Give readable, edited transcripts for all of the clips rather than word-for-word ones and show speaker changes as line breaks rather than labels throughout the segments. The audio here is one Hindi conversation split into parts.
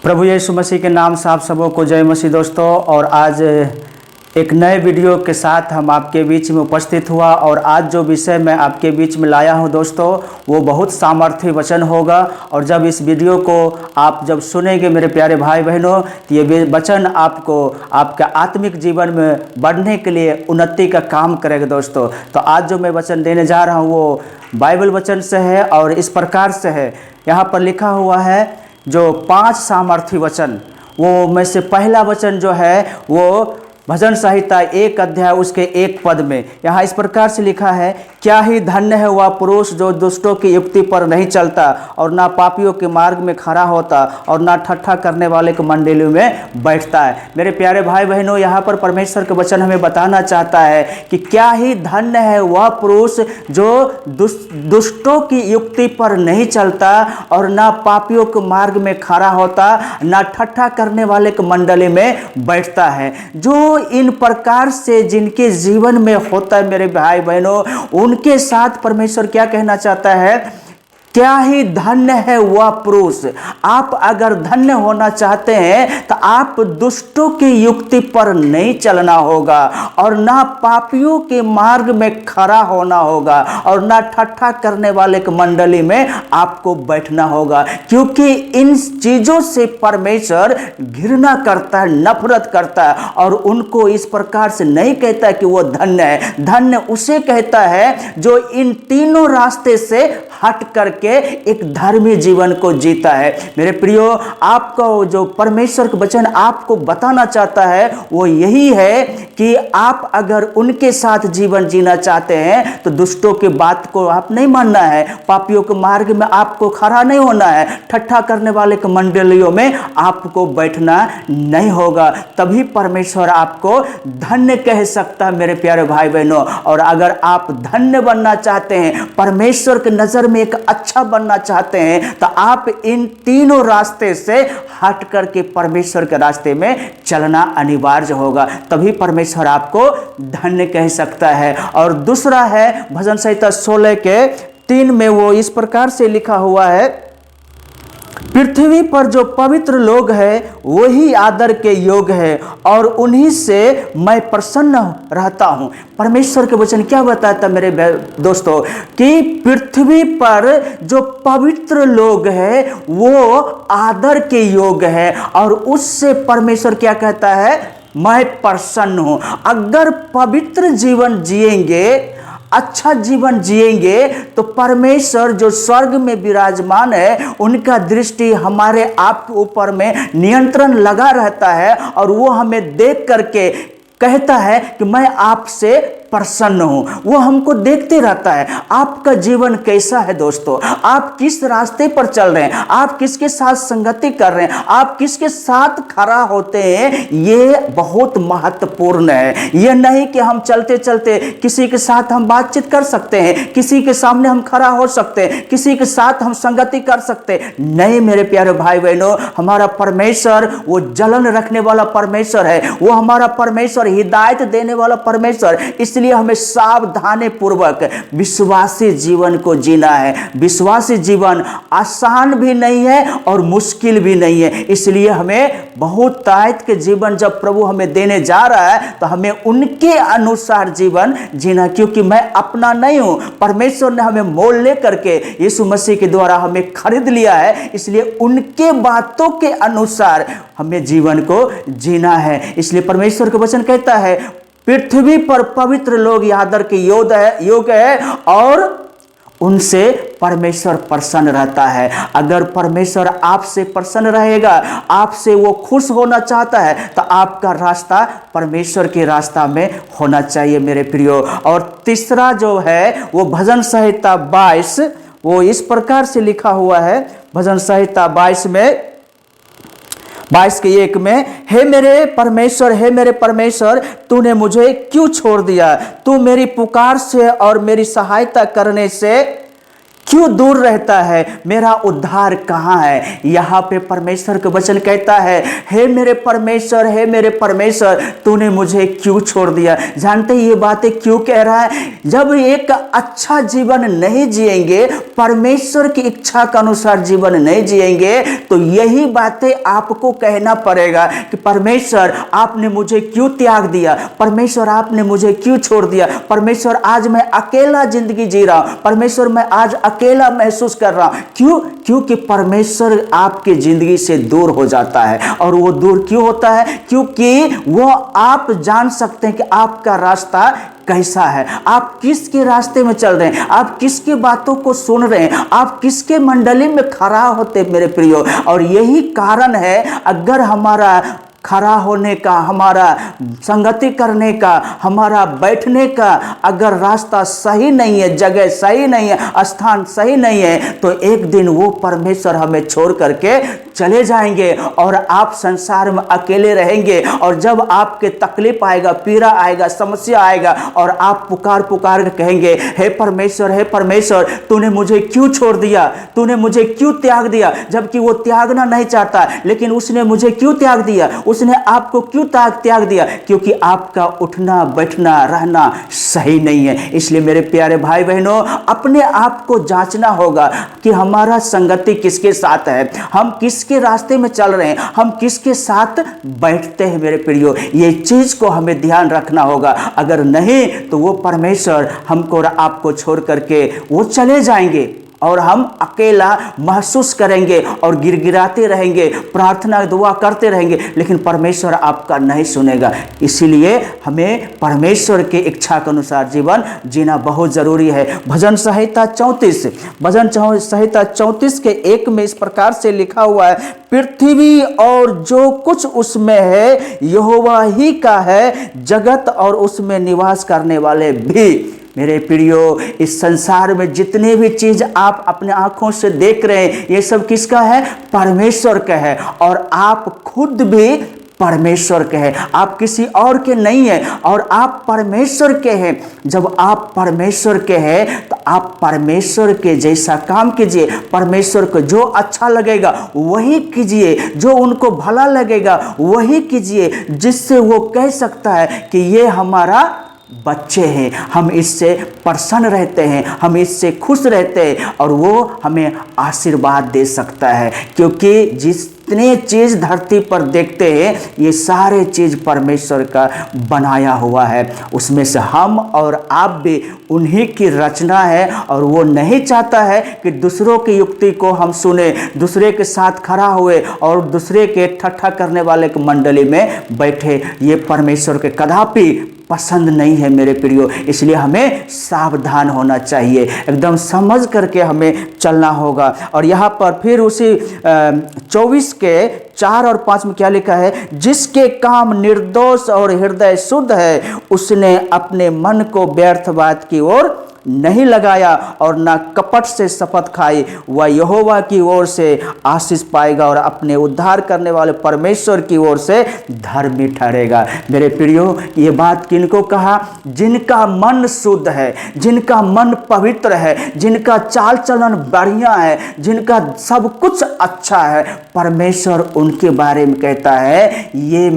प्रभु यीशु मसीह के नाम से आप सबों को जय मसीह दोस्तों। और आज एक नए वीडियो के साथ हम आपके बीच में उपस्थित हुआ। और आज जो विषय मैं आपके बीच में लाया हूं दोस्तों, वो बहुत सामर्थ्य वचन होगा। और जब इस वीडियो को आप जब सुनेंगे मेरे प्यारे भाई बहनों, तो ये वचन आपको आपके आत्मिक जीवन में बढ़ने के लिए उन्नति का काम करेगा दोस्तों। तो आज जो मैं वचन देने जा रहा हूँ वो बाइबल वचन से है और इस प्रकार से है। यहाँ पर लिखा हुआ है जो 5 सामर्थ्य वचन, वो में से पहला वचन जो है वो भजन संहिता 1 अध्याय उसके 1 पद में यहाँ इस प्रकार से लिखा है, क्या ही धन्य है वह पुरुष जो दुष्टों की युक्ति पर नहीं चलता और ना पापियों के मार्ग में खड़ा होता और ना ठट्ठा करने वाले के मंडलियों में बैठता है। मेरे प्यारे भाई बहनों, यहाँ पर परमेश्वर का वचन हमें बताना चाहता है कि क्या ही धन्य है वह पुरुष जो दुष्टों की युक्ति पर नहीं चलता और ना पापियों के मार्ग में खड़ा होता, ना ठट्ठा करने वाले के मंडली में बैठता है। जो इन प्रकार से जिनके जीवन में होता है मेरे भाई बहनों, उनके साथ परमेश्वर क्या कहना चाहता है, क्या ही धन्य है वह पुरुष। आप अगर धन्य होना चाहते हैं तो आप दुष्टों की युक्ति पर नहीं चलना होगा और ना पापियों के मार्ग में खड़ा होना होगा और ना ठट्ठा करने वाले के मंडली में आपको बैठना होगा, क्योंकि इन चीजों से परमेश्वर घृणा करता है, नफरत करता है और उनको इस प्रकार से नहीं कहता कि वो धन्य है। धन्य उसे कहता है जो इन तीनों रास्ते से हट करके एक धर्मी जीवन को जीता है। मेरे प्रियो, आपको जो परमेश्वर का वचन आपको बताना चाहता है वो यही है कि आप अगर उनके साथ जीवन जीना चाहते हैं तो दुष्टों के बात को आप नहीं मानना है, पापियों के मार्ग में आपको खड़ा नहीं होना है, ठट्ठा करने वाले के मंडलियों में आपको बैठना नहीं होगा। तभी परमेश्वर आपको धन्य कह सकता है मेरे प्यारे भाई बहनों। और अगर आप धन्य बनना चाहते हैं, परमेश्वर की नजर में एक अच्छा बनना चाहते हैं, तो आप इन तीनों रास्ते से हट करके परमेश्वर के रास्ते में चलना अनिवार्य होगा, तभी परमेश्वर आपको धन्य कह सकता है। और दूसरा है भजन संहिता 16 के 3 में वो इस प्रकार से लिखा हुआ है, पृथ्वी पर जो पवित्र लोग हैं वही आदर के योग है और उन्हीं से मैं प्रसन्न रहता हूं। परमेश्वर के वचन क्या बताता मेरे दोस्तों कि पृथ्वी पर जो पवित्र लोग हैं वो आदर के योग है और उससे परमेश्वर क्या कहता है, मैं प्रसन्न हूं। अगर पवित्र जीवन जिएंगे, अच्छा जीवन जिएंगे, तो परमेश्वर जो स्वर्ग में विराजमान है उनका दृष्टि हमारे आप के ऊपर में नियंत्रण लगा रहता है और वो हमें देख करके कहता है कि मैं आपसे प्रसन्न हूं। वो हमको देखते रहता है आपका जीवन कैसा है दोस्तों, आप किस रास्ते पर चल रहे हैं, आप किसके साथ संगति कर रहे हैं, आप किसके साथ खड़ा होते हैं, ये बहुत महत्वपूर्ण है। ये नहीं कि हम चलते चलते किसी के साथ हम बातचीत कर सकते हैं, किसी के सामने हम खड़ा हो सकते हैं, किसी के साथ हम संगति कर सकते हैं। नहीं मेरे प्यारे भाई बहनों, हमारा परमेश्वर वो जलन रखने वाला परमेश्वर है, वो हमारा परमेश्वर हिदायत देने वाला परमेश्वर। इसलिए हमें सावधानी पूर्वक विश्वासी जीवन को जीना है। विश्वासी जीवन आसान भी नहीं है और मुश्किल भी नहीं है, इसलिए हमें बहुत तायत के जीवन जब प्रभु हमें देने जा रहा है तो हमें उनके अनुसार जीवन जीना, क्योंकि मैं अपना नहीं हूं, परमेश्वर ने हमें मोल लेकर के यीशु मसीह के द्वारा हमें खरीद लिया है, इसलिए उनके बातों के अनुसार हमें जीवन को जीना है। इसलिए परमेश्वर का वचन कहता है पृथ्वी पर पवित्र लोग आदर के योग है और उनसे परमेश्वर प्रसन्न रहता है। अगर परमेश्वर आपसे प्रसन्न रहेगा, आपसे वो खुश होना चाहता है, तो आपका रास्ता परमेश्वर के रास्ता में होना चाहिए मेरे प्रियो। और तीसरा जो है वो भजन संहिता 22, वो इस प्रकार से लिखा हुआ है, भजन संहिता 22 में 22 के 1 में, हे मेरे परमेश्वर तूने मुझे क्यों छोड़ दिया, तू मेरी पुकार से और मेरी सहायता करने से क्यों दूर रहता है, मेरा उद्धार कहाँ है। यहाँ पे परमेश्वर का वचन कहता है, हे मेरे परमेश्वर, हे मेरे परमेश्वर, तूने मुझे क्यों छोड़ दिया। जानते हैं ये बातें क्यों कह रहा है। जब एक अच्छा जीवन नहीं जिएंगे, परमेश्वर की इच्छा के अनुसार जीवन नहीं जिएंगे, तो यही बातें आपको कहना पड़ेगा कि परमेश्वर आपने मुझे क्यों त्याग दिया, परमेश्वर आपने मुझे क्यों छोड़ दिया, परमेश्वर आज मैं अकेला जिंदगी जी रहा हूं, परमेश्वर मैं आज अकेला महसूस कर रहा हूं। क्यों? क्योंकि परमेश्वर आपकी जिंदगी से दूर हो जाता है। और वो दूर क्यों होता है? क्योंकि वो आप जान सकते हैं कि आपका रास्ता कैसा है, आप किसके रास्ते में चल रहे हैं, आप किसकी बातों को सुन रहे हैं, आप किसके मंडली में खड़ा होते मेरे प्रियो। और यही कारण है, अगर हमारा खड़ा होने का, हमारा संगति करने का, हमारा बैठने का अगर रास्ता सही नहीं है, जगह सही नहीं है, स्थान सही नहीं है, तो एक दिन वो परमेश्वर हमें छोड़ करके चले जाएंगे और आप संसार में अकेले रहेंगे। और जब आपके तकलीफ आएगा, पीड़ा आएगा, समस्या आएगा और आप पुकार पुकार के कहेंगे, हे परमेश्वर, हे परमेश्वर, तूने मुझे क्यों छोड़ दिया, तूने मुझे क्यों त्याग दिया। जबकि वो त्यागना नहीं चाहता, लेकिन उसने मुझे क्यों त्याग दिया, उसने आपको क्यों त्याग दिया? क्योंकि आपका उठना बैठना रहना सही नहीं है। इसलिए मेरे प्यारे भाई बहनों, अपने आप को जांचना होगा कि हमारा संगति किसके साथ है, हम किसके रास्ते में चल रहे हैं, हम किसके साथ बैठते हैं मेरे प्रियो। ये चीज को हमें ध्यान रखना होगा। अगर नहीं तो वो परमेश्वर हमको और आपको छोड़ करके वो चले जाएंगे और हम अकेला महसूस करेंगे और गिड़गिड़ाते रहेंगे, प्रार्थना दुआ करते रहेंगे, लेकिन परमेश्वर आपका नहीं सुनेगा। इसीलिए हमें परमेश्वर की इच्छा के अनुसार जीवन जीना बहुत जरूरी है। भजन संहिता 34 के 1 में इस प्रकार से लिखा हुआ है, पृथ्वी और जो कुछ उसमें है यहोवा ही का है, जगत और उसमें निवास करने वाले भी। मेरे प्रियो, इस संसार में जितने भी चीज आप अपने आंखों से देख रहे हैं, ये सब किसका है? परमेश्वर का है। और आप खुद भी परमेश्वर के हैं, आप किसी और के नहीं हैं और आप परमेश्वर के हैं। जब आप परमेश्वर के हैं तो आप परमेश्वर के जैसा काम कीजिए, परमेश्वर को जो अच्छा लगेगा वही कीजिए, जो उनको भला लगेगा वही कीजिए, जिससे वो कह सकता है कि ये हमारा बच्चे हैं, हम इससे प्रसन्न रहते हैं, हम इससे खुश रहते हैं और वो हमें आशीर्वाद दे सकता है। क्योंकि जितने चीज़ धरती पर देखते हैं ये सारे चीज़ परमेश्वर का बनाया हुआ है, उसमें से हम और आप भी उन्हीं की रचना है। और वो नहीं चाहता है कि दूसरों की युक्ति को हम सुने, दूसरे के साथ खड़ा हुए और दूसरे के ठट्ठा करने वाले के मंडली में बैठे। ये परमेश्वर के कदापि पसंद नहीं है मेरे प्रियो। इसलिए हमें सावधान होना चाहिए, एकदम समझ करके हमें चलना होगा। और यहाँ पर फिर उसी 24 के 4 और 5 में क्या लिखा है, जिसके काम निर्दोष और हृदय शुद्ध है उसने अपने मन को व्यर्थ बात की ओर नहीं लगाया और ना कपट से शपथ खाई, वह यहोवा की ओर से आशीष पाएगा और अपने उद्धार करने वाले परमेश्वर की ओर से धर्मी ठहरेगा। मेरे प्रियो, ये बात किनको कहा? जिनका मन शुद्ध है, जिनका मन पवित्र है, जिनका चाल चलन बढ़िया है, जिनका सब कुछ अच्छा है, परमेश्वर उनके बारे में कहता है ये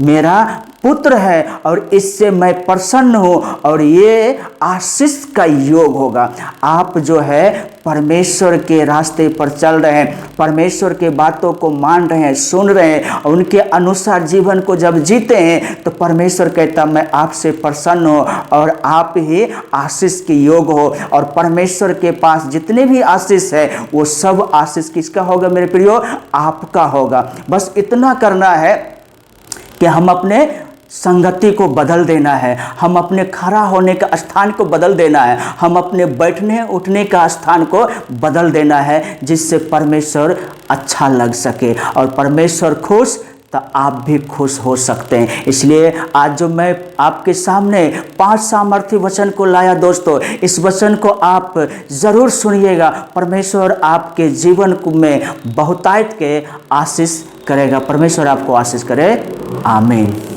मेरा पुत्र है और इससे मैं प्रसन्न हूँ और ये आशीष का योग होगा। आप जो है परमेश्वर के रास्ते पर चल रहे हैं, परमेश्वर के बातों को मान रहे हैं, सुन रहे हैं और उनके अनुसार जीवन को जब जीते हैं तो परमेश्वर कहता मैं आपसे प्रसन्न हूँ और आप ही आशीष के योग हो। और परमेश्वर के पास जितने भी आशीष है वो सब आशीष किसका होगा मेरे प्रियो? आपका होगा। बस इतना करना है कि हम अपने संगति को बदल देना है, हम अपने खड़ा होने का स्थान को बदल देना है, हम अपने बैठने उठने का स्थान को बदल देना है, जिससे परमेश्वर अच्छा लग सके और परमेश्वर खुश तो आप भी खुश हो सकते हैं। इसलिए आज जो मैं आपके सामने 5 सामर्थ्य वचन को लाया दोस्तों, इस वचन को आप ज़रूर सुनिएगा। परमेश्वर आपके जीवन में बहुतायत के आशीष करेगा। परमेश्वर आपको आशीष करे। आमीन।